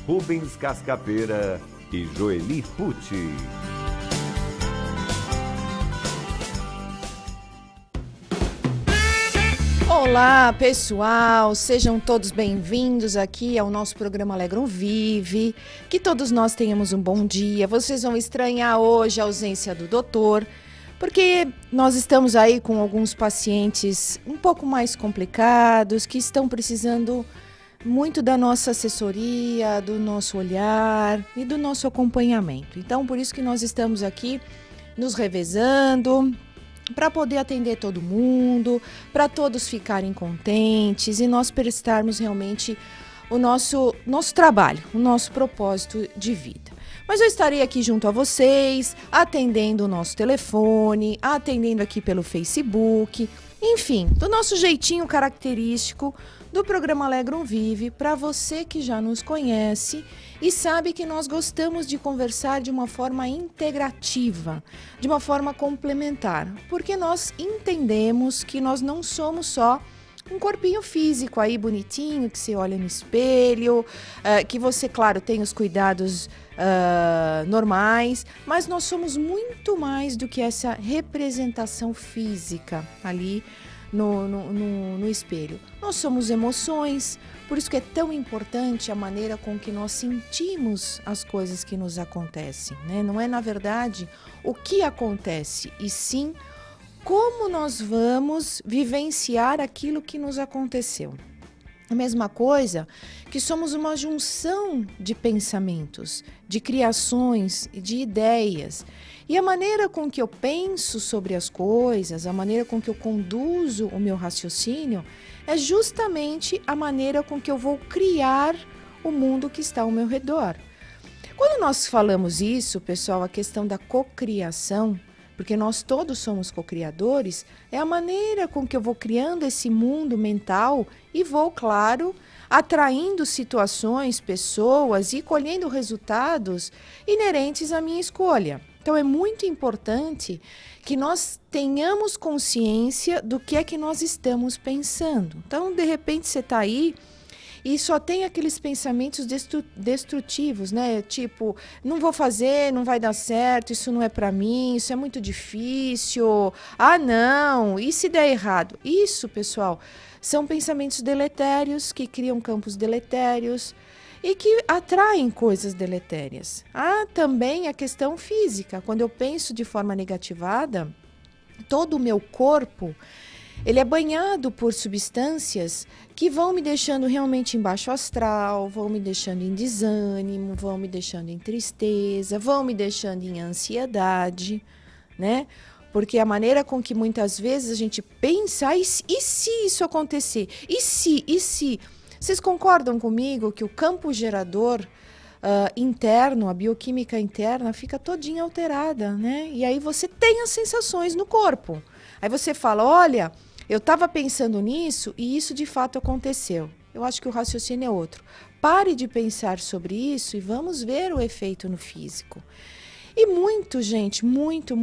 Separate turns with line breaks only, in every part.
Rubens Cascapeira e Joeli Pucci.
Olá, pessoal, sejam todos bem-vindos aqui ao nosso programa Alegrum Vive. Que todos nós tenhamos um bom dia. Vocês vão estranhar hoje a ausência do doutor, porque nós estamos aí com alguns pacientes um pouco mais complicados, que estão precisando muito da nossa assessoria, do nosso olhar e do nosso acompanhamento. Então, por isso que nós estamos aqui nos revezando para poder atender todo mundo, para todos ficarem contentes e nós prestarmos realmente o nosso trabalho, o nosso propósito de vida. Mas eu estarei aqui junto a vocês, atendendo o nosso telefone, atendendo aqui pelo Facebook, enfim, do nosso jeitinho característico do programa Alegrum Vive, para você que já nos conhece e sabe que nós gostamos de conversar de uma forma integrativa, de uma forma complementar, porque nós entendemos que nós não somos só um corpinho físico aí bonitinho, que você olha no espelho, que você, claro, tem os cuidados normais, mas nós somos muito mais do que essa representação física ali no espelho. Nós somos emoções, por isso que é tão importante a maneira com que nós sentimos as coisas que nos acontecem, né? Não é, na verdade, o que acontece, e sim como nós vamos vivenciar aquilo que nos aconteceu. A mesma coisa que somos uma junção de pensamentos, de criações e de ideias. E a maneira com que eu penso sobre as coisas, a maneira com que eu conduzo o meu raciocínio, é justamente a maneira com que eu vou criar o mundo que está ao meu redor. Quando nós falamos isso, pessoal, a questão da cocriação, porque nós todos somos cocriadores, é a maneira com que eu vou criando esse mundo mental e vou, claro, atraindo situações, pessoas e colhendo resultados inerentes à minha escolha. Então é muito importante que nós tenhamos consciência do que é que nós estamos pensando. Então, de repente, você está aí e só tem aqueles pensamentos destrutivos, né? Tipo, não vou fazer, não vai dar certo, isso não é para mim, isso é muito difícil. Ah, não, e se der errado? Isso, pessoal, são pensamentos deletérios que criam campos deletérios e que atraem coisas deletérias. Há também a questão física. Quando eu penso de forma negativada, todo o meu corpo ele é banhado por substâncias que vão me deixando realmente em baixo astral, vão me deixando em desânimo, vão me deixando em tristeza, vão me deixando em ansiedade, né? Porque a maneira com que muitas vezes a gente pensa, e se isso acontecer? E se? Vocês concordam comigo que o campo gerador interno, a bioquímica interna, fica todinha alterada, né? E aí você tem as sensações no corpo. Aí você fala, olha, eu estava pensando nisso e isso de fato aconteceu. Eu acho que o raciocínio é outro. Pare de pensar sobre isso e vamos ver o efeito no físico. E muito, gente, muito,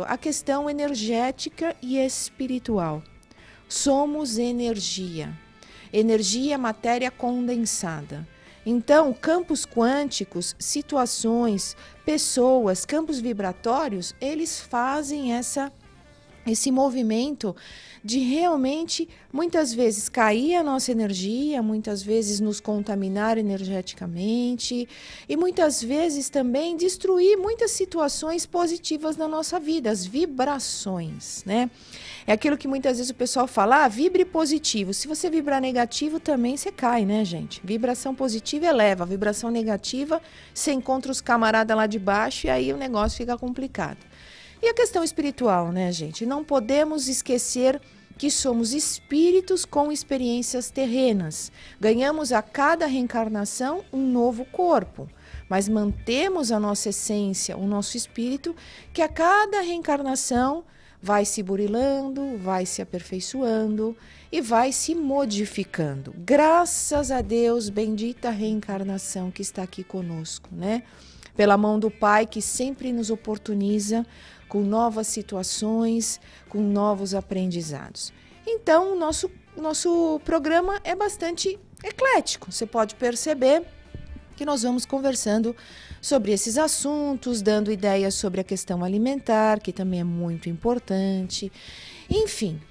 a questão energética e espiritual. Somos energia. Energia é matéria condensada. Então, campos quânticos, situações, pessoas, campos vibratórios, eles fazem esse movimento de realmente, muitas vezes, cair a nossa energia, muitas vezes nos contaminar energeticamente e muitas vezes também destruir muitas situações positivas na nossa vida, as vibrações, né? É aquilo que muitas vezes o pessoal fala, vibre positivo. Se você vibrar negativo, também você cai, né, gente? Vibração positiva eleva, vibração negativa, você encontra os camaradas lá de baixo e aí o negócio fica complicado. E a questão espiritual, né, gente? Não podemos esquecer que somos espíritos com experiências terrenas. Ganhamos a cada reencarnação um novo corpo, mas mantemos a nossa essência, o nosso espírito, que a cada reencarnação vai se burilando, vai se aperfeiçoando e vai se modificando. Graças a Deus, bendita reencarnação que está aqui conosco, né? Pela mão do Pai que sempre nos oportuniza com novas situações, com novos aprendizados. Então, o nosso programa é bastante eclético. Você pode perceber que nós vamos conversando sobre esses assuntos, dando ideias sobre a questão alimentar, que também é muito importante. Enfim,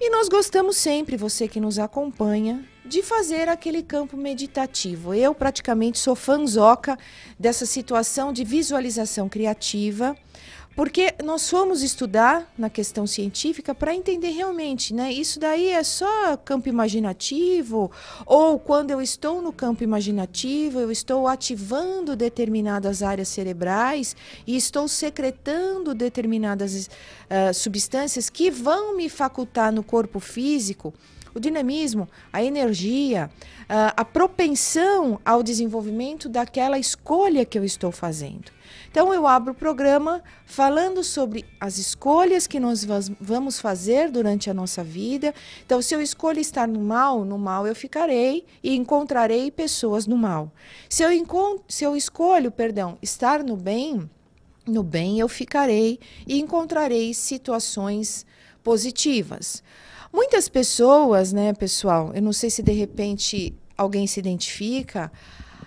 e nós gostamos sempre, você que nos acompanha, de fazer aquele campo meditativo. Eu praticamente sou fanzoca dessa situação de visualização criativa, porque nós fomos estudar na questão científica para entender realmente, né? Isso daí é só campo imaginativo, ou quando eu estou no campo imaginativo, eu estou ativando determinadas áreas cerebrais e estou secretando determinadas substâncias que vão me facultar no corpo físico o dinamismo, a energia, a propensão ao desenvolvimento daquela escolha que eu estou fazendo. Então, eu abro o programa falando sobre as escolhas que nós vamos fazer durante a nossa vida. Então, se eu escolho estar no mal eu ficarei e encontrarei pessoas no mal. Se eu escolho, estar no bem eu ficarei e encontrarei situações positivas. Muitas pessoas, né, pessoal, eu não sei se de repente alguém se identifica,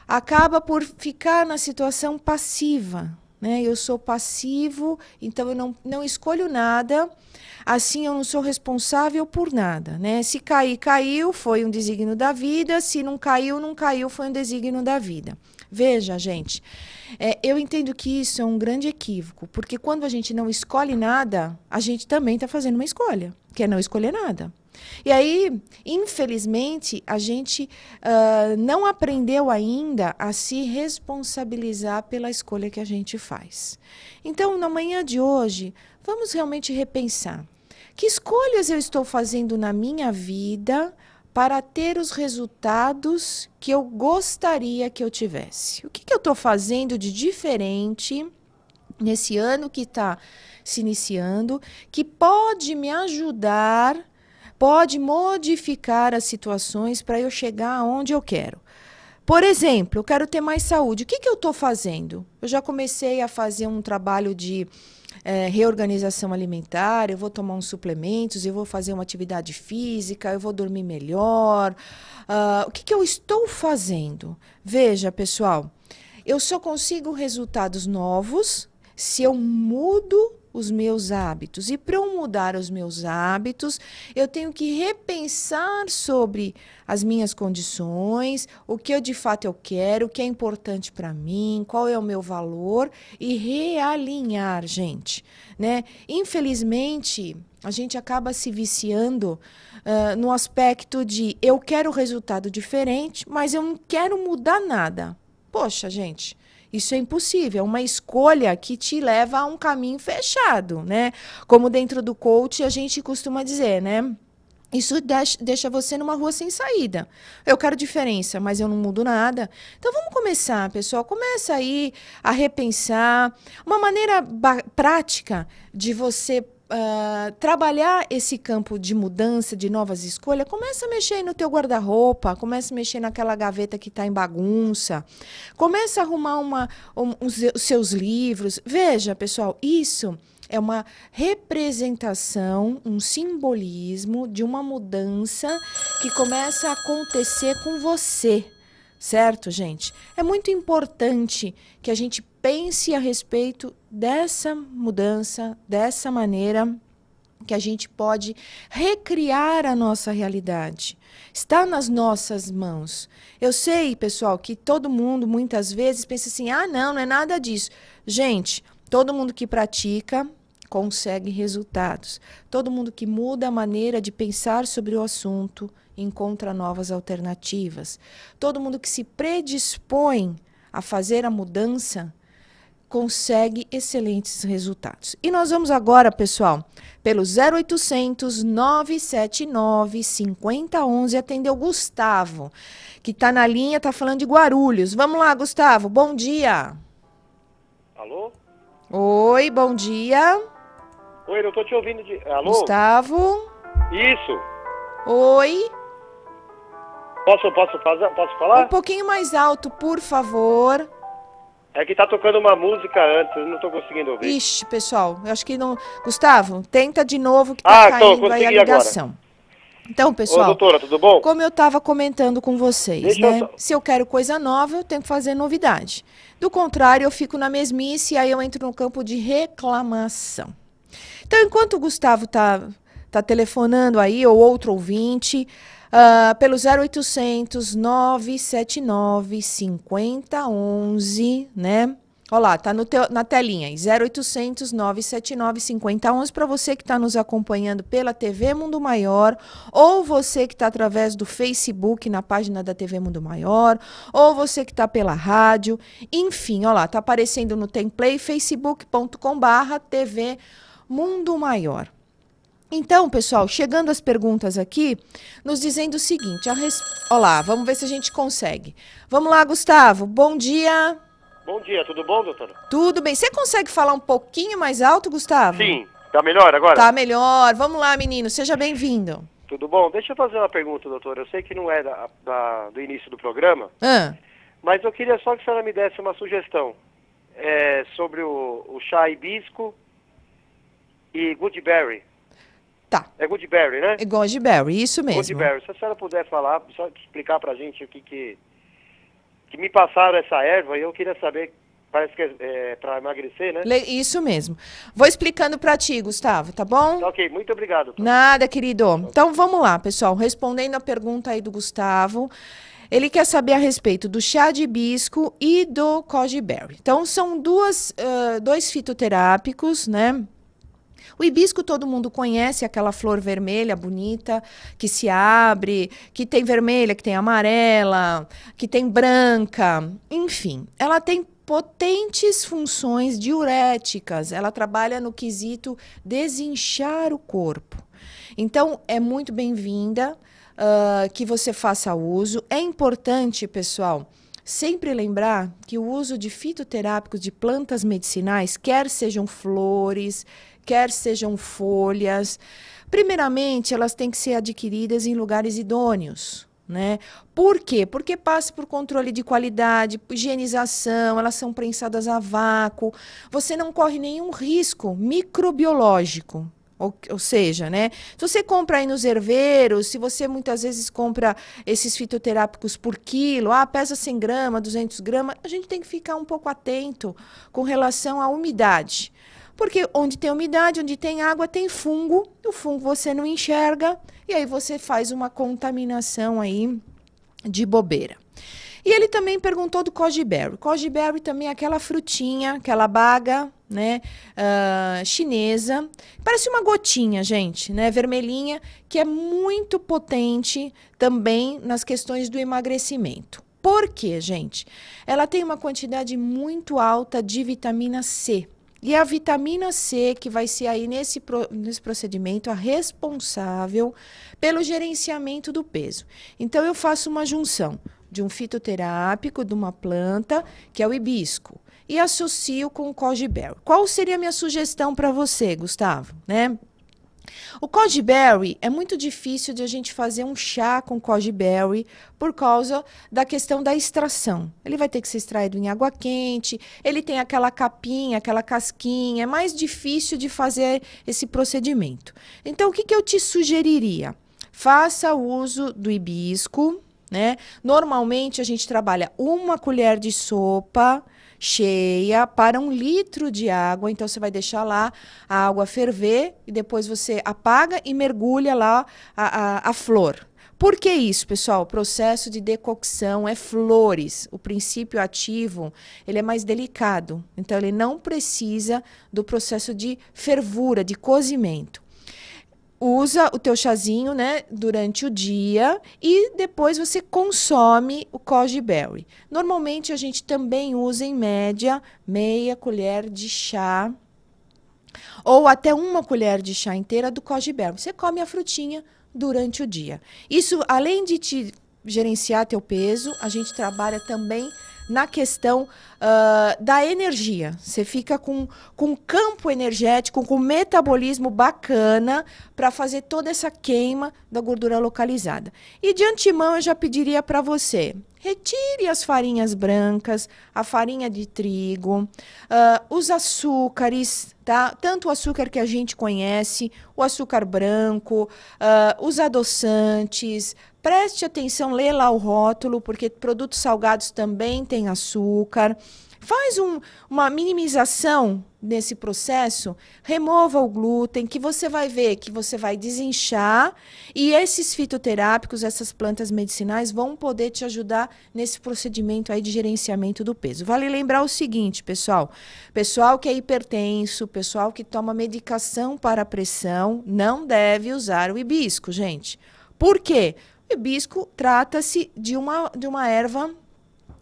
acaba por ficar na situação passiva, né? Eu sou passivo, então eu não escolho nada, assim eu não sou responsável por nada, né? Se cair, caiu, foi um desígnio da vida, se não caiu, não caiu, foi um desígnio da vida. Veja, gente, eu entendo que isso é um grande equívoco, porque quando a gente não escolhe nada, a gente também está fazendo uma escolha, que é não escolher nada. E aí, infelizmente, a gente não aprendeu ainda a se responsabilizar pela escolha que a gente faz. Então, na manhã de hoje, vamos realmente repensar. Que escolhas eu estou fazendo na minha vida para ter os resultados que eu gostaria que eu tivesse? O que eu estou fazendo de diferente nesse ano que está se iniciando, que pode me ajudar, pode modificar as situações para eu chegar aonde eu quero? Por exemplo, eu quero ter mais saúde. O que eu estou fazendo? Eu já comecei a fazer um trabalho de reorganização alimentar, eu vou tomar uns suplementos, eu vou fazer uma atividade física, eu vou dormir melhor. O que eu estou fazendo? Veja, pessoal, eu só consigo resultados novos se eu mudo os meus hábitos. E para eu mudar os meus hábitos, eu tenho que repensar sobre as minhas condições, o que eu de fato eu quero, o que é importante para mim, qual é o meu valor e realinhar, gente, né? Infelizmente, a gente acaba se viciando no aspecto de eu quero resultado diferente, mas eu não quero mudar nada. Poxa, gente, isso é impossível, é uma escolha que te leva a um caminho fechado, né? Como dentro do coach a gente costuma dizer, né? Isso deixa você numa rua sem saída. Eu quero diferença, mas eu não mudo nada. Então vamos começar, pessoal. Começa aí a repensar uma maneira prática de você trabalhar esse campo de mudança, de novas escolhas. Começa a mexer aí no teu guarda-roupa, começa a mexer naquela gaveta que está em bagunça, começa a arrumar os seus livros. Veja, pessoal, isso é uma representação, um simbolismo de uma mudança que começa a acontecer com você. Certo, gente? É muito importante que a gente pense a respeito dessa mudança, dessa maneira que a gente pode recriar a nossa realidade. Está nas nossas mãos. Eu sei, pessoal, que todo mundo muitas vezes pensa assim, não é nada disso. Gente, todo mundo que pratica consegue resultados. Todo mundo que muda a maneira de pensar sobre o assunto encontra novas alternativas. Todo mundo que se predispõe a fazer a mudança consegue excelentes resultados. E nós vamos agora, pessoal, pelo 0800 979 5011 atender o Gustavo, que está na linha, está falando de Guarulhos. Vamos lá, Gustavo, bom dia.
Alô?
Oi, bom dia.
Oi, não tô te ouvindo de... Alô?
Gustavo?
Isso.
Oi?
Posso falar?
Um pouquinho mais alto, por favor.
É que tá tocando uma música antes, eu não tô conseguindo ouvir.
Ixi, pessoal, eu acho que não... Gustavo, tenta de novo que tá caindo aí a ligação. Então, pessoal,
Ô, doutora, tudo bom?
como eu estava comentando com vocês,
Deixa
né?
eu só-
Se eu quero coisa nova, eu tenho que fazer novidade. Do contrário, eu fico na mesmice e aí eu entro no campo de reclamação. Então, enquanto o Gustavo tá telefonando aí, ou outro ouvinte, pelo 0800 979 5011, né? Olha lá, tá na telinha aí, 0800 979 5011, para você que está nos acompanhando pela TV Mundo Maior, ou você que está através do Facebook, na página da TV Mundo Maior, ou você que está pela rádio, enfim, olha lá, tá aparecendo no template facebook.com/TV Mundo Maior. Então, pessoal, chegando as perguntas aqui, nos dizendo o seguinte, olha lá, vamos ver se a gente consegue. Vamos lá, Gustavo, bom dia.
Bom dia, tudo bom, doutora?
Tudo bem. Você consegue falar um pouquinho mais alto, Gustavo?
Sim, tá melhor agora?
Tá melhor. Vamos lá, menino. Seja bem-vindo.
Tudo bom? Deixa eu fazer uma pergunta, doutora. Eu sei que não é do início do programa, mas eu queria só que a senhora me desse uma sugestão sobre o chá hibisco e goodberry.
Tá.
É goodberry, né?
É goodberry, isso mesmo.
Goodberry. Se a senhora puder falar, só explicar pra gente o que me passaram essa erva e eu queria saber, parece que é para emagrecer, né?
Isso mesmo. Vou explicando pra ti, Gustavo, tá bom?
Tá, ok, muito obrigado. Doutora.
Nada, querido. Então, vamos lá, pessoal. Respondendo a pergunta aí do Gustavo, ele quer saber a respeito do chá de hibisco e do goji-berry. Então, são dois fitoterápicos, né? O hibisco todo mundo conhece, aquela flor vermelha bonita que se abre, que tem vermelha, que tem amarela, que tem branca, enfim. Ela tem potentes funções diuréticas, ela trabalha no quesito desinchar o corpo. Então, é muito bem-vinda que você faça uso. É importante, pessoal, sempre lembrar que o uso de fitoterápicos, de plantas medicinais, quer sejam flores, quer sejam folhas, primeiramente elas têm que ser adquiridas em lugares idôneos, né? Por quê? Porque passa por controle de qualidade, higienização, elas são prensadas a vácuo, você não corre nenhum risco microbiológico. Ou seja, né? Se você compra aí nos herveiros, se você muitas vezes compra esses fitoterápicos por quilo, pesa 100 gramas, 200 gramas, a gente tem que ficar um pouco atento com relação à umidade. Porque onde tem umidade, onde tem água, tem fungo. O fungo você não enxerga e aí você faz uma contaminação aí de bobeira. E ele também perguntou do goji-berry. Goji-berry também é aquela frutinha, aquela baga, né, chinesa. Parece uma gotinha, gente, né, vermelhinha, que é muito potente também nas questões do emagrecimento. Por quê, gente? Ela tem uma quantidade muito alta de vitamina C. E é a vitamina C que vai ser aí nesse procedimento a responsável pelo gerenciamento do peso. Então, eu faço uma junção de um fitoterápico, de uma planta, que é o hibisco, e associo com o goji-berry. Qual seria a minha sugestão para você, Gustavo? Né? O goji-berry é muito difícil de a gente fazer um chá com goji-berry por causa da questão da extração. Ele vai ter que ser extraído em água quente, ele tem aquela capinha, aquela casquinha, é mais difícil de fazer esse procedimento. Então, o que eu te sugeriria? Faça uso do hibisco, né? Normalmente, a gente trabalha 1 colher de sopa cheia para 1 litro de água. Então, você vai deixar lá a água ferver e depois você apaga e mergulha lá a flor. Por que isso, pessoal? O processo de decocção é flores. O princípio ativo, ele é mais delicado. Então, ele não precisa do processo de fervura, de cozimento. Usa o teu chazinho, né, durante o dia e depois você consome o goji-berry. Normalmente a gente também usa em média meia colher de chá ou até 1 colher de chá inteira do goji-berry. Você come a frutinha durante o dia. Isso, além de te gerenciar teu peso, a gente trabalha também na questão da energia. Você fica com um campo energético, com um metabolismo bacana para fazer toda essa queima da gordura localizada. E de antemão eu já pediria para você, retire as farinhas brancas, a farinha de trigo, os açúcares, tá? Tanto o açúcar que a gente conhece, o açúcar branco, os adoçantes. Preste atenção, lê lá o rótulo, porque produtos salgados também têm açúcar. Faz uma minimização nesse processo, remova o glúten, que você vai ver que você vai desinchar e esses fitoterápicos, essas plantas medicinais vão poder te ajudar nesse procedimento aí de gerenciamento do peso. Vale lembrar o seguinte, pessoal que é hipertenso, pessoal que toma medicação para a pressão, não deve usar o hibisco, gente. Por quê? O hibisco trata-se de uma erva,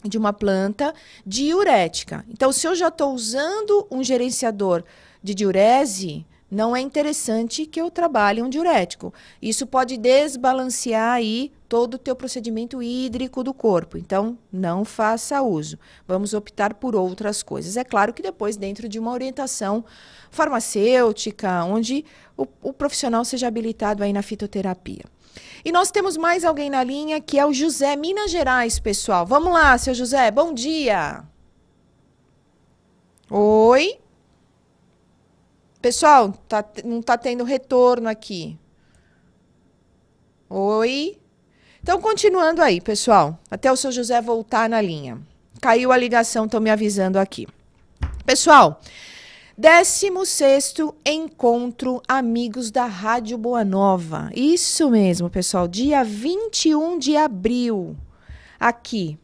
de uma planta diurética. Então, se eu já estou usando um gerenciador de diurese, não é interessante que eu trabalhe um diurético. Isso pode desbalancear aí todo o teu procedimento hídrico do corpo. Então, não faça uso. Vamos optar por outras coisas. É claro que depois, dentro de uma orientação farmacêutica, onde o profissional seja habilitado aí na fitoterapia. E nós temos mais alguém na linha, que é o José, Minas Gerais, pessoal. Vamos lá, seu José, bom dia. Oi. Pessoal, não tá tendo retorno aqui. Oi. Então, continuando aí, pessoal, até o seu José voltar na linha. Caiu a ligação, estão me avisando aqui. Pessoal, 16º Encontro Amigos da Rádio Boa Nova. Isso mesmo, pessoal. Dia 21 de abril. Aqui.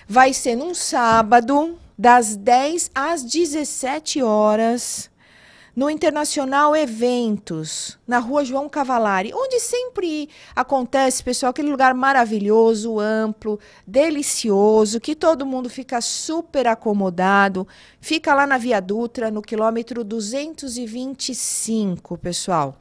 Vai ser num sábado, das 10 às 17 horas, no Internacional Eventos, na Rua João Cavalari, onde sempre acontece, pessoal, aquele lugar maravilhoso, amplo, delicioso, que todo mundo fica super acomodado. Fica lá na Via Dutra, no quilômetro 225, pessoal.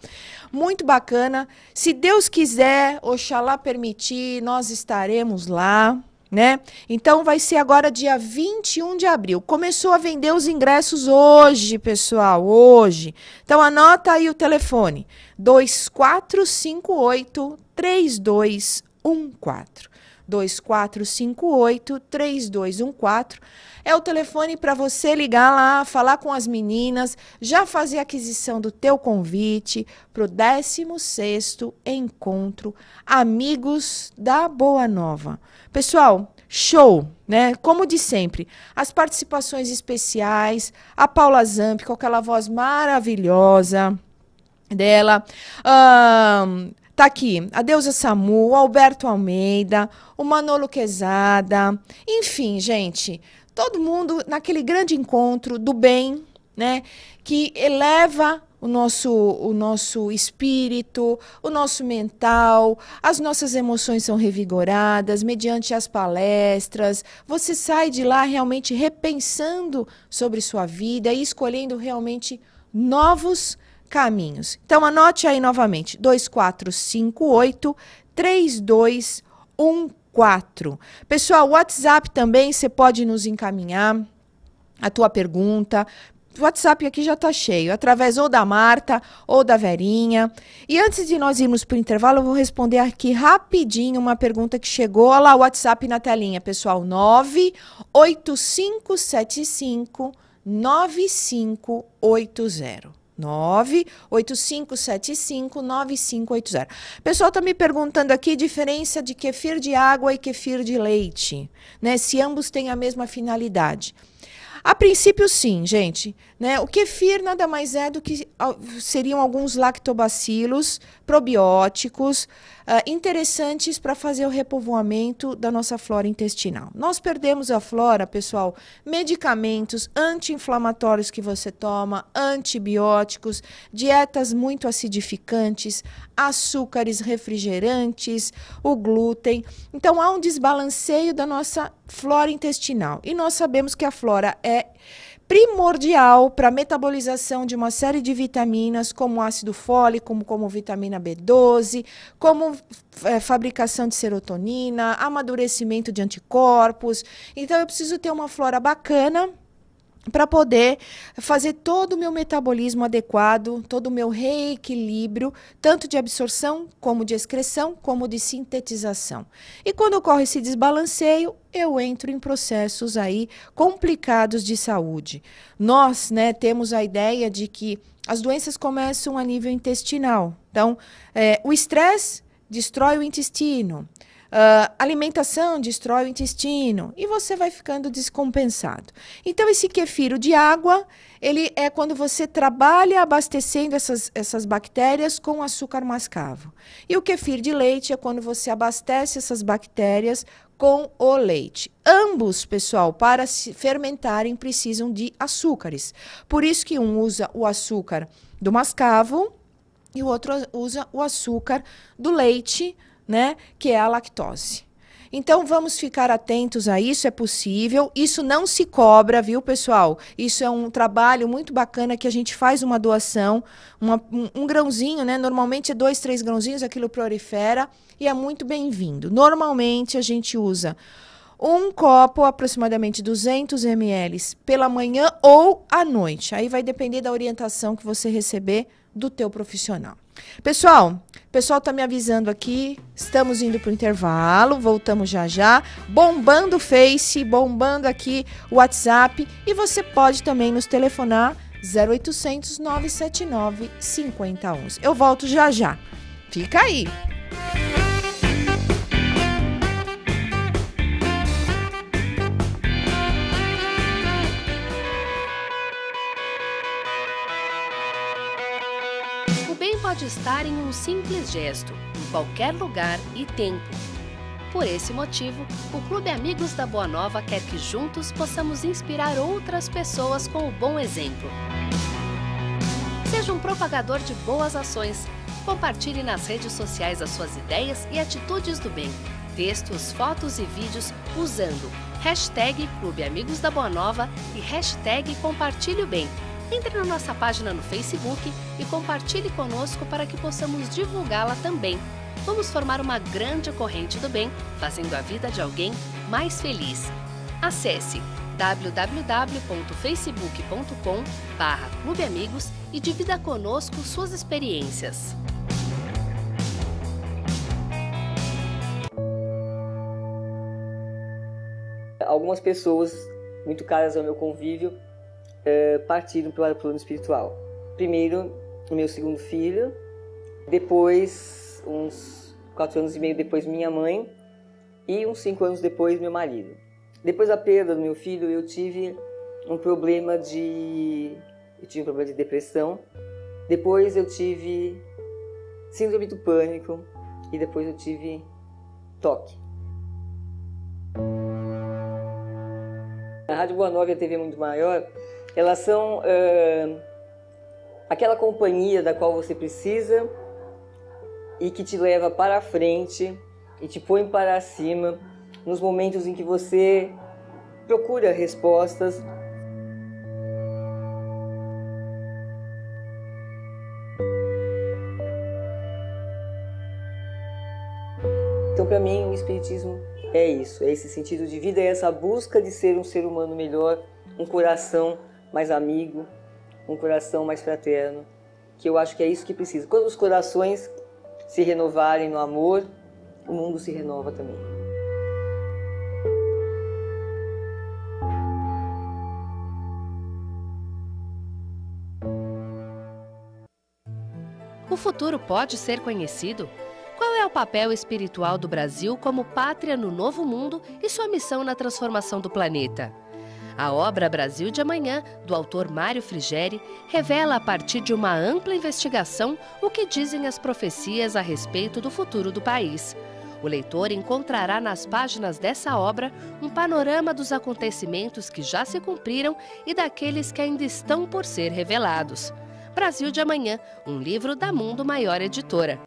Muito bacana. Se Deus quiser, Oxalá permitir, nós estaremos lá. Né? Então, vai ser agora dia 21 de abril. Começou a vender os ingressos hoje, pessoal, hoje. Então, anota aí o telefone, 2458-3214. 2458-3214. É o telefone para você ligar lá, falar com as meninas, já fazer a aquisição do teu convite para o 16º Encontro Amigos da Boa Nova. Pessoal, show, né? Como de sempre, as participações especiais, a Paula Zampi, com aquela voz maravilhosa dela, tá aqui a Deusa Samu, o Alberto Almeida, o Manolo Quezada, enfim, gente, todo mundo naquele grande encontro do bem, né? Que eleva o nosso espírito, o nosso mental, as nossas emoções são revigoradas mediante as palestras. Você sai de lá realmente repensando sobre sua vida e escolhendo realmente novos caminhos. Então, anote aí novamente, 2458-3214. Pessoal, o WhatsApp também, você pode nos encaminhar a tua pergunta. O WhatsApp aqui já está cheio, através ou da Marta ou da Verinha. E antes de nós irmos para o intervalo, eu vou responder aqui rapidinho uma pergunta que chegou. Olha lá o WhatsApp na telinha, pessoal, 98575-9580. 98575-9580. O pessoal está me perguntando aqui diferença de kefir de água e kefir de leite, né? Se ambos têm a mesma finalidade. A princípio, sim, gente, né? O kefir nada mais é do que seriam alguns lactobacilos probióticos interessantes para fazer o repovoamento da nossa flora intestinal. Nós perdemos a flora, pessoal, medicamentos anti-inflamatórios que você toma, antibióticos, dietas muito acidificantes, açúcares refrigerantes, o glúten. Então, há um desbalanceio da nossa flora intestinal. E nós sabemos que a flora é primordial para a metabolização de uma série de vitaminas, como ácido fólico, como vitamina B12, como fabricação de serotonina, amadurecimento de anticorpos. Então, eu preciso ter uma flora bacana para poder fazer todo o meu metabolismo adequado, todo o meu reequilíbrio, tanto de absorção, como de excreção, como de sintetização. E quando ocorre esse desbalanceio, eu entro em processos aí complicados de saúde. Nós, né, temos a ideia de que as doenças começam a nível intestinal. Então, o estresse destrói o intestino. Alimentação destrói o intestino e você vai ficando descompensado. Então, esse kefir de água, ele é quando você trabalha abastecendo essas bactérias com açúcar mascavo. E o kefir de leite é quando você abastece essas bactérias com o leite. Ambos, pessoal, para se fermentarem, precisam de açúcares. Por isso que um usa o açúcar do mascavo e o outro usa o açúcar do leite, né, que é a lactose. Então, vamos ficar atentos a isso, é possível. Isso não se cobra, viu, pessoal? Isso é um trabalho muito bacana que a gente faz uma doação, um grãozinho, né? Normalmente é 2, 3 grãozinhos, aquilo prolifera e é muito bem-vindo. Normalmente, a gente usa um copo, aproximadamente 200 ml, pela manhã ou à noite. Aí vai depender da orientação que você receber do teu profissional. Pessoal, o pessoal está me avisando aqui, estamos indo para o intervalo, voltamos já já, bombando o Face, bombando aqui o WhatsApp e você pode também nos telefonar 0800 979 5011. Eu volto já já, fica aí!
Pode estar em um simples gesto, em qualquer lugar e tempo. Por esse motivo, o Clube Amigos da Boa Nova quer que juntos possamos inspirar outras pessoas com o bom exemplo. Seja um propagador de boas ações. Compartilhe nas redes sociais as suas ideias e atitudes do bem. Textos, fotos e vídeos usando hashtag Clube Amigos da Boa Nova e hashtag Compartilhe o Bem. Entre na nossa página no Facebook e compartilhe conosco para que possamos divulgá-la também. Vamos formar uma grande corrente do bem, fazendo a vida de alguém mais feliz. Acesse www.facebook.com/clubeamigos e divida conosco suas experiências.
Algumas pessoas muito caras ao meu convívio partiram para o plano espiritual. Primeiro, o meu segundo filho, depois, uns 4 anos e meio depois, minha mãe, e uns 5 anos depois, meu marido. Depois da perda do meu filho, eu tive um problema de depressão, depois eu tive síndrome do pânico e depois eu tive toque. A Rádio Boa Nova e a TV Muito Maior, elas são aquela companhia da qual você precisa e que te leva para a frente e te põe para cima nos momentos em que você procura respostas. Então, para mim, o Espiritismo é isso, é esse sentido de vida, é essa busca de ser um ser humano melhor, um coração mais amigo, um coração mais fraterno, que eu acho que é isso que precisa. Quando os corações se renovarem no amor, o mundo se renova também.
O futuro pode ser conhecido? Qual é o papel espiritual do Brasil como pátria no novo mundo e sua missão na transformação do planeta? A obra Brasil de Amanhã, do autor Mário Frigeri, revela a partir de uma ampla investigação o que dizem as profecias a respeito do futuro do país. O leitor encontrará nas páginas dessa obra um panorama dos acontecimentos que já se cumpriram e daqueles que ainda estão por ser revelados. Brasil de Amanhã, um livro da Mundo Maior Editora.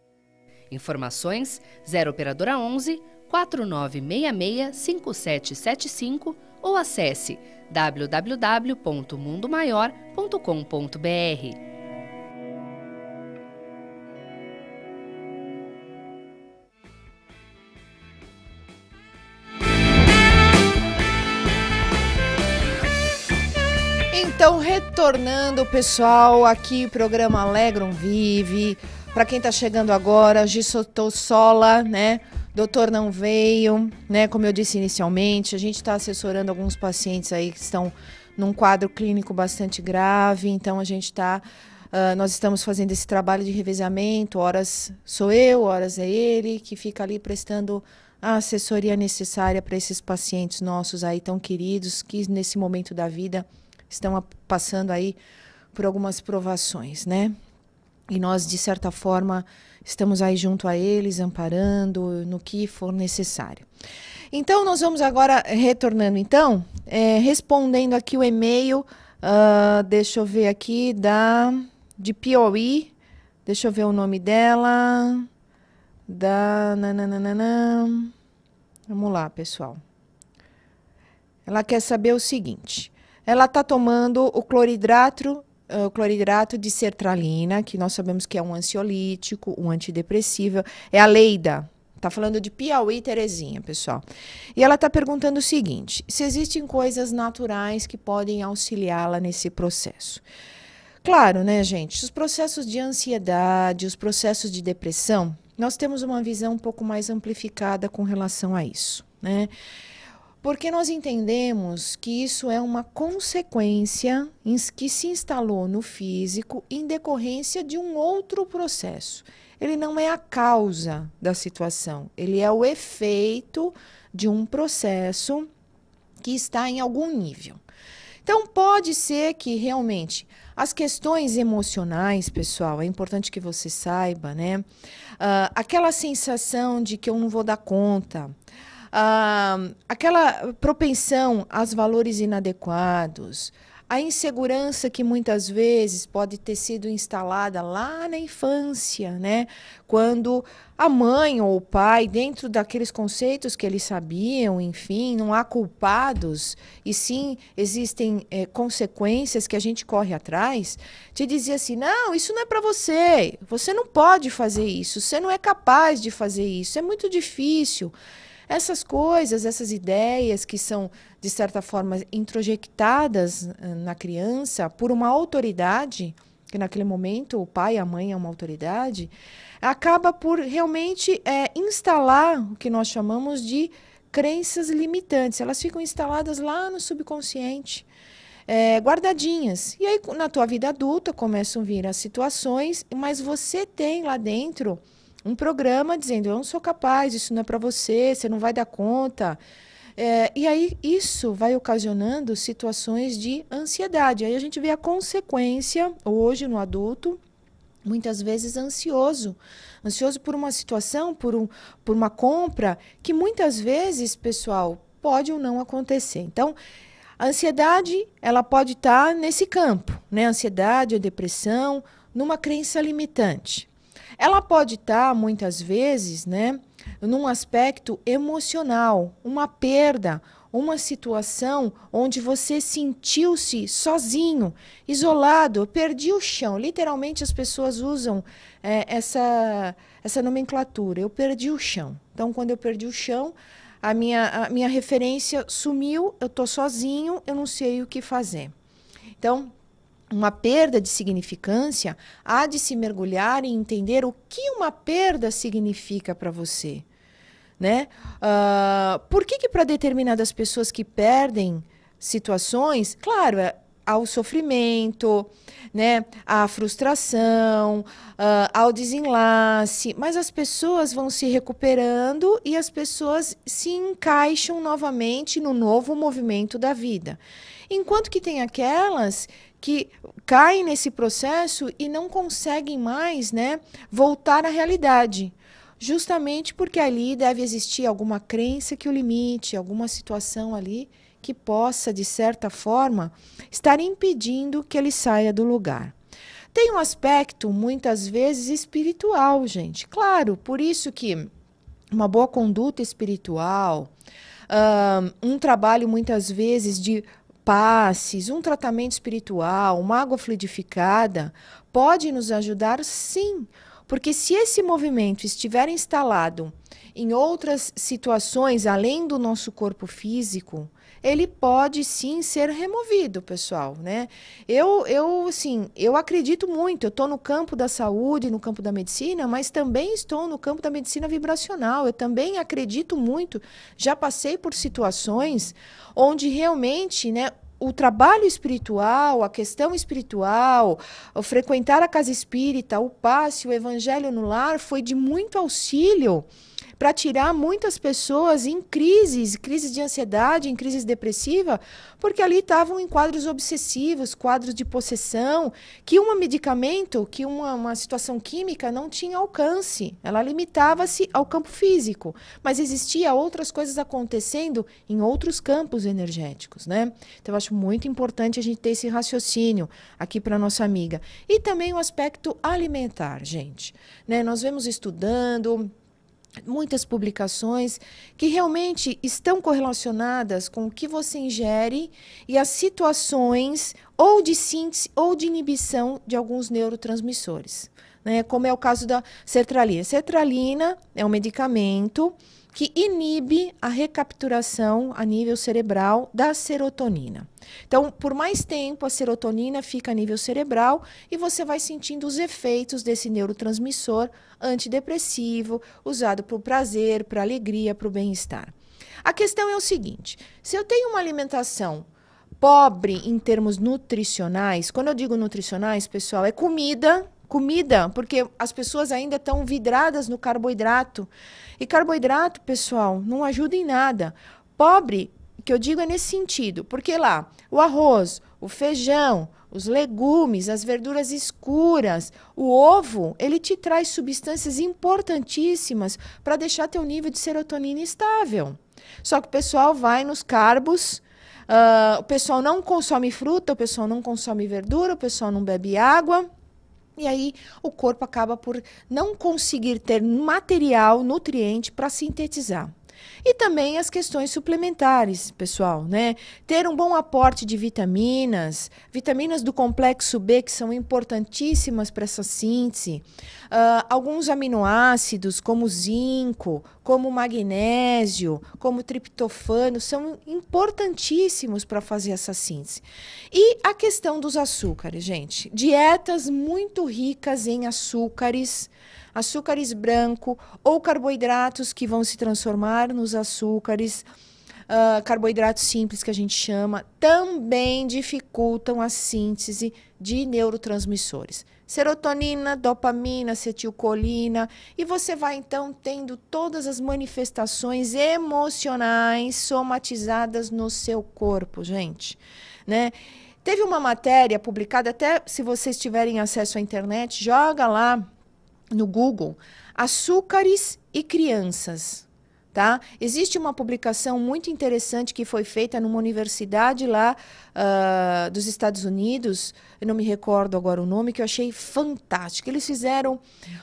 Informações 0 Operadora 11 4966 5775 ou acesse www.mundomaior.com.br.
Então, retornando, pessoal, aqui o programa Alegrum Vive. Para quem está chegando agora, Gisotto Sola, né? Doutor não veio, né? Como eu disse inicialmente, a gente está assessorando alguns pacientes aí que estão num quadro clínico bastante grave. Então, nós estamos fazendo esse trabalho de revezamento. Horas sou eu, horas é ele, que fica ali prestando a assessoria necessária para esses pacientes nossos aí tão queridos, que nesse momento da vida estão passando aí por algumas provações, né? E nós, de certa forma, estamos aí junto a eles, amparando no que for necessário. Então, nós vamos agora, retornando então, respondendo aqui o e-mail, deixa eu ver aqui, de Piauí, deixa eu ver o nome dela, vamos lá, pessoal. Ela quer saber o seguinte: ela está tomando o cloridrato de sertralina, que nós sabemos que é um ansiolítico, um antidepressivo. É a Leida. Está falando de Piauí, Terezinha, pessoal. E ela está perguntando o seguinte: se existem coisas naturais que podem auxiliá-la nesse processo. Claro, né, gente? Os processos de ansiedade, os processos de depressão, nós temos uma visão um pouco mais amplificada com relação a isso, né? Porque nós entendemos que isso é uma consequência que se instalou no físico em decorrência de um outro processo. Ele não é a causa da situação, ele é o efeito de um processo que está em algum nível. Então, pode ser que realmente as questões emocionais, pessoal, é importante que você saiba, né? Aquela sensação de que eu não vou dar conta, aquela propensão aos valores inadequados, a insegurança que muitas vezes pode ter sido instalada lá na infância, né? Quando a mãe ou o pai, dentro daqueles conceitos que eles sabiam, enfim, não há culpados, e sim existem consequências que a gente corre atrás, te dizia assim: não, isso não é para você, você não pode fazer isso, você não é capaz de fazer isso, é muito difícil. Essas coisas, essas ideias que são, de certa forma, introjectadas na criança por uma autoridade, que naquele momento o pai, a mãe é uma autoridade, acaba por realmente instalar o que nós chamamos de crenças limitantes. Elas ficam instaladas lá no subconsciente, guardadinhas. E aí, na tua vida adulta, começam a vir as situações, mas você tem lá dentro um programa dizendo: eu não sou capaz, isso não é para você, você não vai dar conta. E aí isso vai ocasionando situações de ansiedade. Aí a gente vê a consequência hoje no adulto, muitas vezes ansioso por uma situação, por uma compra, que muitas vezes, pessoal, pode ou não acontecer. Então, a ansiedade, ela pode estar nesse campo, né? A ansiedade, a depressão, numa crença limitante. Ela pode estar, muitas vezes, né, num aspecto emocional, uma perda, uma situação onde você sentiu-se sozinho, isolado. Eu perdi o chão. Literalmente, as pessoas usam essa nomenclatura. Eu perdi o chão. Então, quando eu perdi o chão, a minha referência sumiu, eu estou sozinho, eu não sei o que fazer. Então, uma perda de significância, há de se mergulhar e entender o que uma perda significa para você, né? Por que para determinadas pessoas que perdem situações, claro, ao sofrimento, né? À frustração, ao desenlace, mas as pessoas vão se recuperando e as pessoas se encaixam novamente no novo movimento da vida. Enquanto que tem aquelas que caem nesse processo e não conseguem mais, né, voltar à realidade. Justamente porque ali deve existir alguma crença que o limite, alguma situação ali que possa, de certa forma, estar impedindo que ele saia do lugar. Tem um aspecto, muitas vezes, espiritual, gente. Claro, por isso que uma boa conduta espiritual, um trabalho muitas vezes de passes, um tratamento espiritual, uma água fluidificada, pode nos ajudar sim. Porque se esse movimento estiver instalado em outras situações, além do nosso corpo físico, ele pode sim ser removido, pessoal, né? Eu acredito muito, eu estou no campo da saúde, no campo da medicina, mas também estou no campo da medicina vibracional. Eu também acredito muito, já passei por situações onde realmente, né, o trabalho espiritual, a questão espiritual, o frequentar a casa espírita, o passe, o evangelho no lar foi de muito auxílio para tirar muitas pessoas em crises de ansiedade, em crises depressiva, porque ali estavam em quadros obsessivos, quadros de possessão, que um medicamento, que uma situação química não tinha alcance. Ela limitava-se ao campo físico, mas existia outras coisas acontecendo em outros campos energéticos, né? Então, eu acho muito importante a gente ter esse raciocínio aqui para nossa amiga. E também o aspecto alimentar, gente, né? Nós vemos estudando muitas publicações que realmente estão correlacionadas com o que você ingere e as situações ou de síntese ou de inibição de alguns neurotransmissores, né? Como é o caso da sertralina. Sertralina é um medicamento que inibe a recapturação a nível cerebral da serotonina. Então, por mais tempo, a serotonina fica a nível cerebral e você vai sentindo os efeitos desse neurotransmissor antidepressivo, usado para o prazer, para a alegria, para o bem-estar. A questão é o seguinte, se eu tenho uma alimentação pobre em termos nutricionais, quando eu digo nutricionais, pessoal, é comida, porque as pessoas ainda estão vidradas no carboidrato. E carboidrato, pessoal, não ajuda em nada. Pobre, que eu digo é nesse sentido, porque lá o arroz, o feijão, os legumes, as verduras escuras, o ovo, ele te traz substâncias importantíssimas para deixar teu nível de serotonina estável. Só que o pessoal vai nos carbos, o pessoal não consome fruta, o pessoal não consome verdura, o pessoal não bebe água. E aí o corpo acaba por não conseguir ter material, nutriente para sintetizar. E também as questões suplementares, pessoal, né? Ter um bom aporte de vitaminas, vitaminas do complexo B, que são importantíssimas para essa síntese, alguns aminoácidos, como zinco, como magnésio, como triptofano, são importantíssimos para fazer essa síntese. E a questão dos açúcares, gente. Dietas muito ricas em açúcares branco ou carboidratos que vão se transformar nos açúcares, carboidratos simples que a gente chama, também dificultam a síntese de neurotransmissores. Serotonina, dopamina, acetilcolina, e você vai então tendo todas as manifestações emocionais somatizadas no seu corpo, gente, né? Teve uma matéria publicada, até se vocês tiverem acesso à internet, joga lá no Google, açúcares e crianças, tá? Existe uma publicação muito interessante que foi feita numa universidade lá dos Estados Unidos, eu não me recordo agora o nome, que eu achei fantástico. Eles fizeram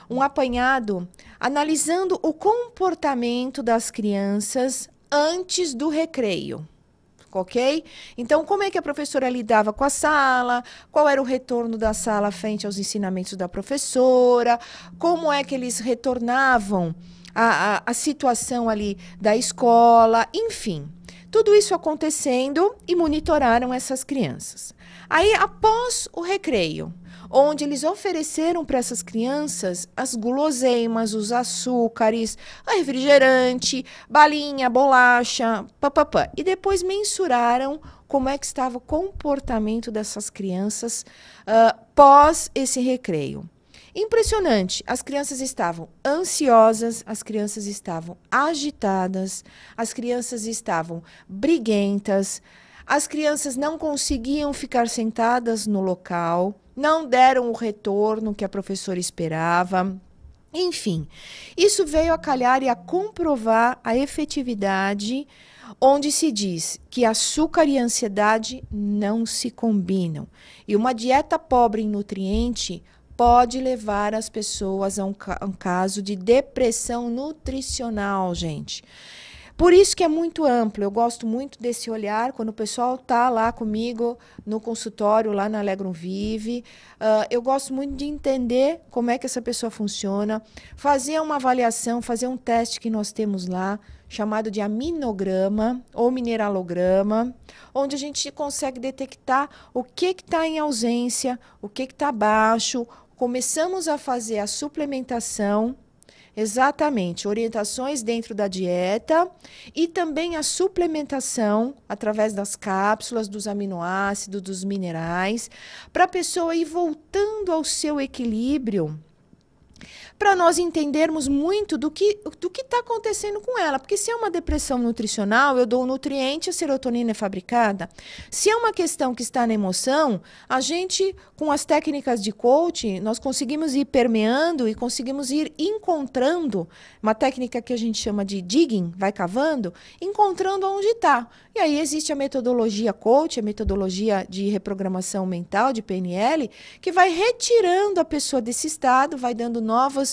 um apanhado analisando o comportamento das crianças antes do recreio. Ok? Então, como é que a professora lidava com a sala? Qual era o retorno da sala frente aos ensinamentos da professora? Como é que eles retornavam a situação ali da escola? Enfim, tudo isso acontecendo e monitoraram essas crianças. Aí, após o recreio, onde eles ofereceram para essas crianças as guloseimas, os açúcares, refrigerante, balinha, bolacha, papapá. E depois mensuraram como é que estava o comportamento dessas crianças pós esse recreio. Impressionante, as crianças estavam ansiosas, as crianças estavam agitadas, as crianças estavam briguentas, as crianças não conseguiam ficar sentadas no local, não deram o retorno que a professora esperava. Enfim, isso veio a calhar e a comprovar a efetividade onde se diz que açúcar e ansiedade não se combinam. E uma dieta pobre em nutriente pode levar as pessoas a um caso de depressão nutricional, gente. Por isso que é muito amplo. Eu gosto muito desse olhar quando o pessoal está lá comigo no consultório, lá na Alegrum Vive. Eu gosto muito de entender como é que essa pessoa funciona, fazer uma avaliação, fazer um teste que nós temos lá, chamado de aminograma ou mineralograma, onde a gente consegue detectar o que está em ausência, o que está baixo. Começamos a fazer a suplementação, exatamente, orientações dentro da dieta e também a suplementação através das cápsulas, dos aminoácidos, dos minerais, para a pessoa ir voltando ao seu equilíbrio, para nós entendermos muito do que está acontecendo com ela. Porque se é uma depressão nutricional, eu dou o nutriente, a serotonina é fabricada. Se é uma questão que está na emoção, a gente, com as técnicas de coaching, nós conseguimos ir permeando e conseguimos ir encontrando, uma técnica que a gente chama de digging, vai cavando, encontrando onde está. E aí existe a metodologia coach, a metodologia de reprogramação mental, de PNL, que vai retirando a pessoa desse estado, vai dando novos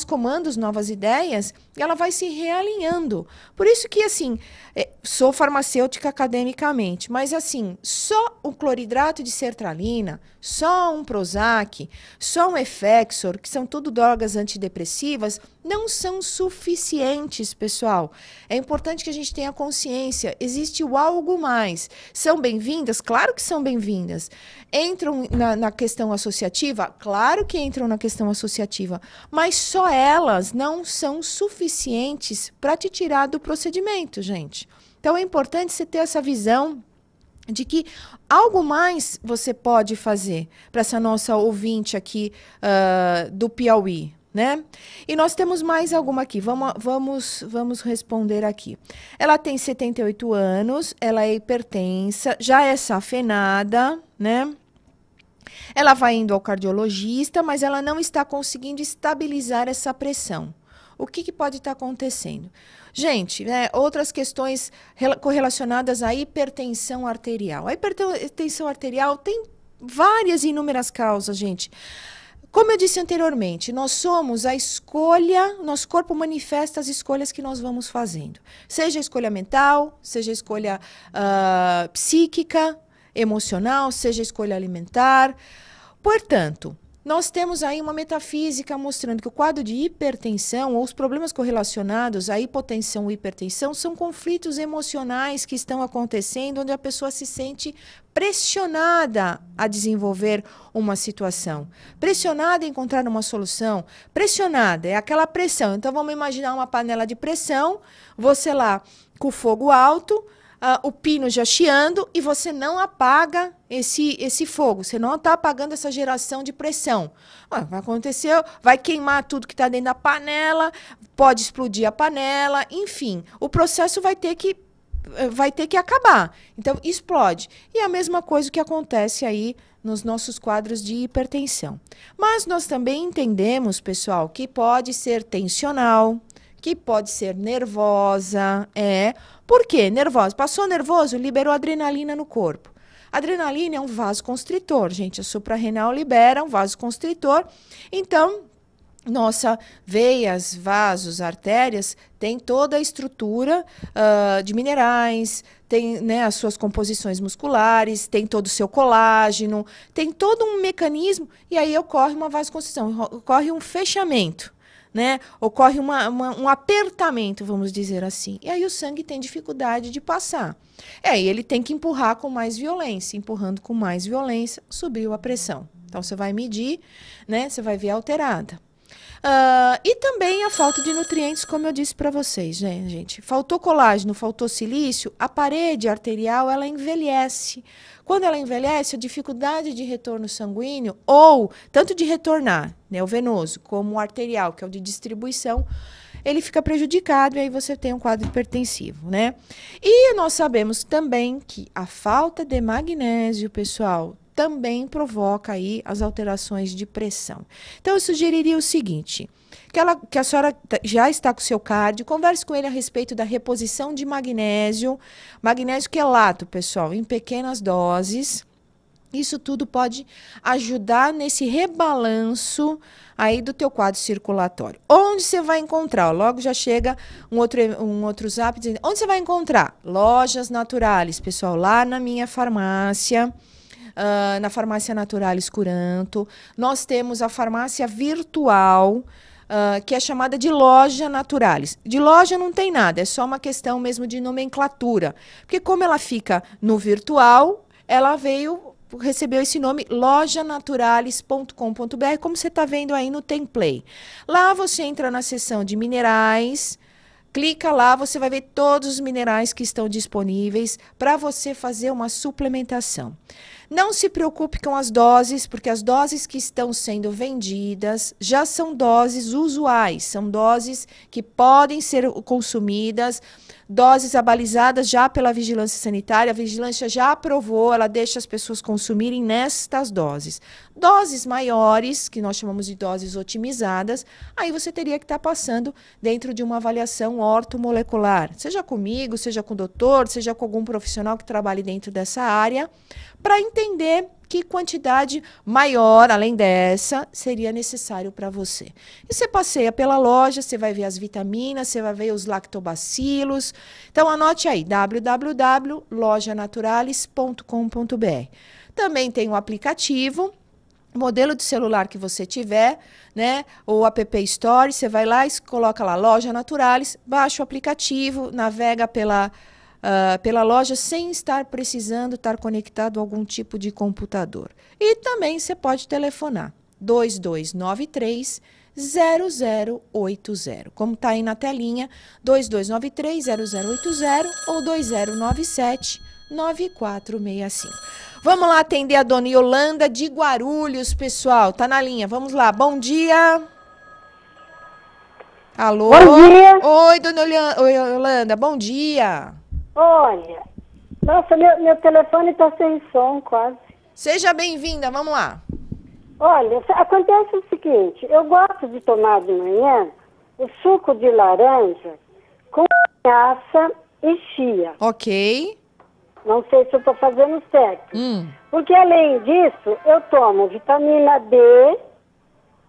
comandos, novas ideias, e ela vai se realinhando. Por isso que, assim, sou farmacêutica academicamente, mas, assim, só o cloridrato de sertralina, só um Prozac, só um Effexor, que são tudo drogas antidepressivas, não são suficientes, pessoal. É importante que a gente tenha consciência. Existe o algo mais. São bem-vindas? Claro que são bem-vindas. Entram na questão associativa? Claro que entram na questão associativa. Mas só elas não são suficientes para te tirar do procedimento, gente. Então, é importante você ter essa visão de que algo mais você pode fazer para essa nossa ouvinte aqui do Piauí, né? E nós temos mais alguma aqui. Vamos responder aqui. Ela tem 78 anos, ela é hipertensa, já é safenada, né? Ela vai indo ao cardiologista, mas ela não está conseguindo estabilizar essa pressão. O que pode estar acontecendo? Gente, né, outras questões correlacionadas à hipertensão arterial. A hipertensão arterial tem várias e inúmeras causas, gente. Como eu disse anteriormente, nós somos a escolha, nosso corpo manifesta as escolhas que nós vamos fazendo. Seja a escolha mental, seja a escolha psíquica, emocional, seja a escolha alimentar. Portanto, nós temos aí uma metafísica mostrando que o quadro de hipertensão ou os problemas correlacionados à hipotensão ou hipertensão são conflitos emocionais que estão acontecendo onde a pessoa se sente pressionada a desenvolver uma situação, pressionada a encontrar uma solução, pressionada, é aquela pressão. Então vamos imaginar uma panela de pressão, você lá com o fogo alto, o pino já chiando e você não apaga esse fogo, você não está apagando essa geração de pressão. Vai acontecer, vai queimar tudo que está dentro da panela, pode explodir a panela, enfim, o processo vai ter que acabar. Então, explode. E é a mesma coisa que acontece aí nos nossos quadros de hipertensão. Mas nós também entendemos, pessoal, que pode ser tensional, que pode ser nervosa, Por quê? Nervosa. Passou nervoso, liberou adrenalina no corpo. Adrenalina é um vasoconstritor, gente. A suprarrenal libera um vasoconstritor. Então, nossa veias, vasos, artérias, tem toda a estrutura de minerais, tem, né, as suas composições musculares, tem todo o seu colágeno, tem todo um mecanismo, e aí ocorre uma vasoconstrição, ocorre um fechamento. Né? Ocorre um apertamento, vamos dizer assim. E aí o sangue tem dificuldade de passar. E ele tem que empurrar com mais violência. Empurrando com mais violência, subiu a pressão. Então, você vai medir, né? Você vai ver alterada. E também a falta de nutrientes, como eu disse para vocês, né, gente? Faltou colágeno, faltou silício, a parede arterial, ela envelhece. Quando ela envelhece, a dificuldade de retorno sanguíneo, ou tanto de retornar, né, o venoso, como o arterial, que é o de distribuição, ele fica prejudicado e aí você tem um quadro hipertensivo, né? E nós sabemos também que a falta de magnésio, pessoal, também provoca aí as alterações de pressão. Então, eu sugeriria o seguinte, que a senhora já está com o seu cardio, converse com ele a respeito da reposição de magnésio quelato, pessoal, em pequenas doses, Isso tudo pode ajudar nesse rebalanço aí do teu quadro circulatório. Onde você vai encontrar? Logo já chega um outro zap dizendo, onde você vai encontrar? Lojas Naturalis, pessoal, lá na minha farmácia, na Farmácia Naturalis Curanto. Nós temos a farmácia virtual, que é chamada de Loja Naturalis. De loja não tem nada, é só uma questão mesmo de nomenclatura. Porque como ela fica no virtual, ela recebeu esse nome, lojanaturalis.com.br, como você está vendo aí no template. Lá você entra na seção de minerais, clica lá, você vai ver todos os minerais que estão disponíveis para você fazer uma suplementação. Não se preocupe com as doses, porque as doses que estão sendo vendidas já são doses usuais, são doses que podem ser consumidas, doses abalizadas já pela vigilância sanitária. A vigilância já aprovou, ela deixa as pessoas consumirem nestas doses. Doses maiores, que nós chamamos de doses otimizadas, aí você teria que estar passando dentro de uma avaliação ortomolecular, seja comigo, seja com o doutor, seja com algum profissional que trabalhe dentro dessa área, para entender que quantidade maior, além dessa, seria necessário para você. E você passeia pela loja, você vai ver as vitaminas, você vai ver os lactobacilos. Então, anote aí, www.lojanaturalis.com.br. Também tem o aplicativo, modelo de celular que você tiver, né? O App Store, você vai lá e coloca lá, Loja Naturalis, baixa o aplicativo, navega pela loja sem estar precisando estar conectado a algum tipo de computador. E também você pode telefonar 2293-0080. Como está aí na telinha, 2293-0080 ou 2097-9465. Vamos lá atender a dona Yolanda de Guarulhos, pessoal. Tá na linha, vamos lá. Bom dia. Alô?
Bom dia.
Oi, dona Yolanda, bom dia.
Olha, nossa, meu telefone está sem som quase.
Seja bem-vinda, vamos lá.
Olha, acontece o seguinte, eu gosto de tomar de manhã o suco de laranja com linhaça e chia.
Ok.
Não sei se eu estou fazendo certo. Porque além disso, eu tomo vitamina D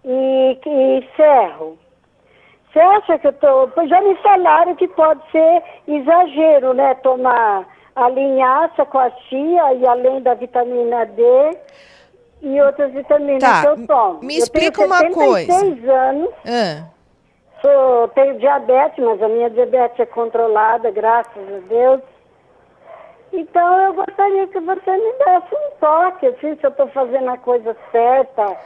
e ferro. Você acha que eu tô... Já me falaram que pode ser exagero, né? Tomar a linhaça com a chia e além da vitamina D e outras vitaminas que eu tomo.
Me explica uma coisa.
Eu tenho 76 anos. Tenho diabetes, mas a minha diabetes é controlada, graças a Deus. Então eu gostaria que você me desse um toque, assim, se eu estou fazendo a coisa certa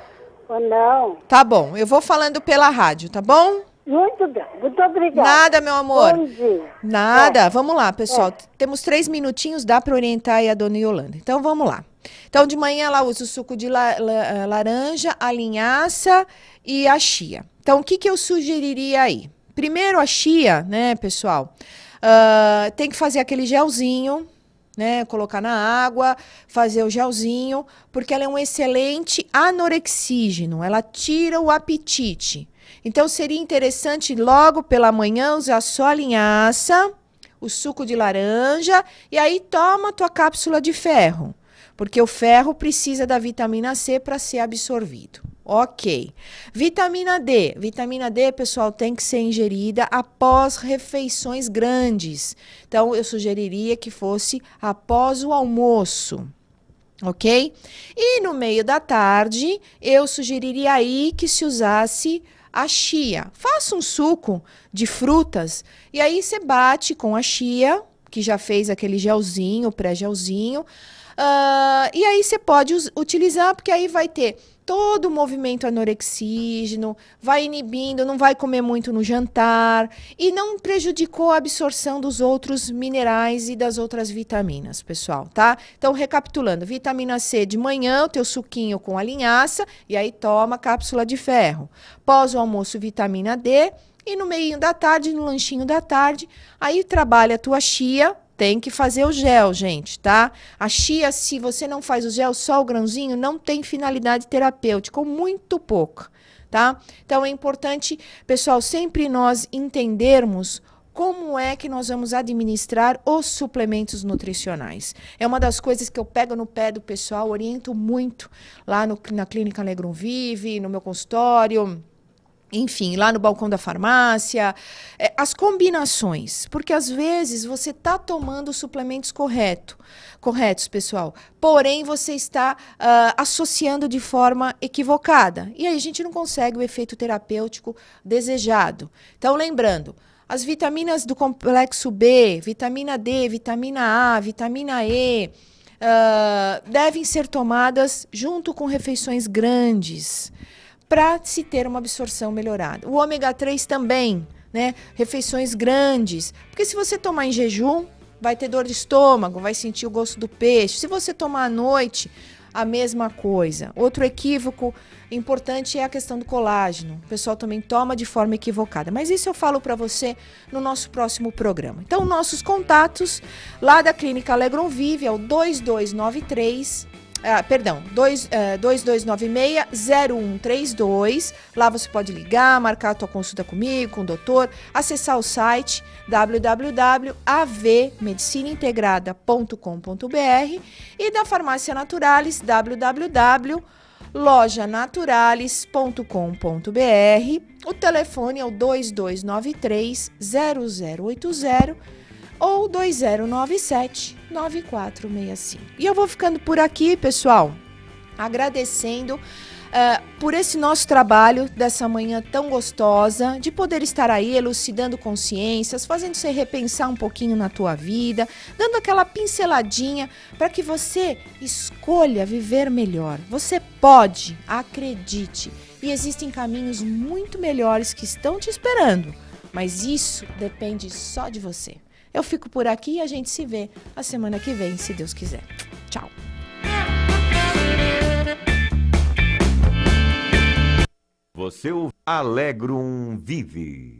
ou não.
Tá bom, eu vou falando pela rádio, tá bom?
Muito bem, muito obrigada.
Nada, meu amor.
Bom dia.
Nada, vamos lá, pessoal. Temos 3 minutinhos, dá para orientar aí a dona Yolanda. Então, vamos lá. Então, de manhã ela usa o suco de laranja, a linhaça e a chia. Então, o que eu sugeriria aí? Primeiro, a chia, né, pessoal, tem que fazer aquele gelzinho, né, colocar na água, fazer o gelzinho, porque ela é um excelente anorexígeno, ela tira o apetite. Então, seria interessante logo pela manhã usar só a linhaça, o suco de laranja, e aí toma a tua cápsula de ferro, porque o ferro precisa da vitamina C para ser absorvido. Ok. Vitamina D. Vitamina D, pessoal, tem que ser ingerida após refeições grandes. Então, eu sugeriria que fosse após o almoço. Ok? E no meio da tarde, eu sugeriria aí que se usasse a chia. Faça um suco de frutas e aí você bate com a chia, que já fez aquele gelzinho, pré-gelzinho, e aí você pode utilizar, porque aí vai ter todo o movimento anorexígeno, vai inibindo, não vai comer muito no jantar e não prejudicou a absorção dos outros minerais e das outras vitaminas, pessoal, tá? Então, recapitulando, vitamina C de manhã, o teu suquinho com a linhaça e aí toma cápsula de ferro. Pós o almoço, vitamina D e no meio da tarde, no lanchinho da tarde, aí trabalha a tua chia. Tem que fazer o gel, gente, tá? A chia, se você não faz o gel, só o grãozinho, não tem finalidade terapêutica, ou muito pouca, tá? Então, é importante, pessoal, sempre nós entendermos como é que nós vamos administrar os suplementos nutricionais. É uma das coisas que eu pego no pé do pessoal, oriento muito lá na Clínica Alegrum Vive, no meu consultório, enfim, lá no balcão da farmácia, as combinações, porque às vezes você está tomando os suplementos corretos, pessoal, porém você está associando de forma equivocada, e aí a gente não consegue o efeito terapêutico desejado. Então, lembrando, as vitaminas do complexo B, vitamina D, vitamina A, vitamina E, devem ser tomadas junto com refeições grandes, para se ter uma absorção melhorada. O ômega 3 também, né? Refeições grandes. Porque se você tomar em jejum, vai ter dor de estômago, vai sentir o gosto do peixe. Se você tomar à noite, a mesma coisa. Outro equívoco importante é a questão do colágeno. O pessoal também toma de forma equivocada. Mas isso eu falo para você no nosso próximo programa. Então, nossos contatos lá da Clínica Alegrum Vive é o 2296-0132. Lá você pode ligar, marcar a tua consulta comigo, com o doutor, acessar o site www.avmedicinaintegrada.com.br e da Farmácia Naturalis, www.lojanaturalis.com.br. O telefone é o 2293-0080 ou 2097-9465. E eu vou ficando por aqui, pessoal, agradecendo por esse nosso trabalho dessa manhã tão gostosa, de poder estar aí elucidando consciências, fazendo você repensar um pouquinho na tua vida, dando aquela pinceladinha para que você escolha viver melhor. Você pode, acredite, e existem caminhos muito melhores que estão te esperando, mas isso depende só de você. Eu fico por aqui e a gente se vê a semana que vem, se Deus quiser. Tchau.
Você ouve Alegrum Vive.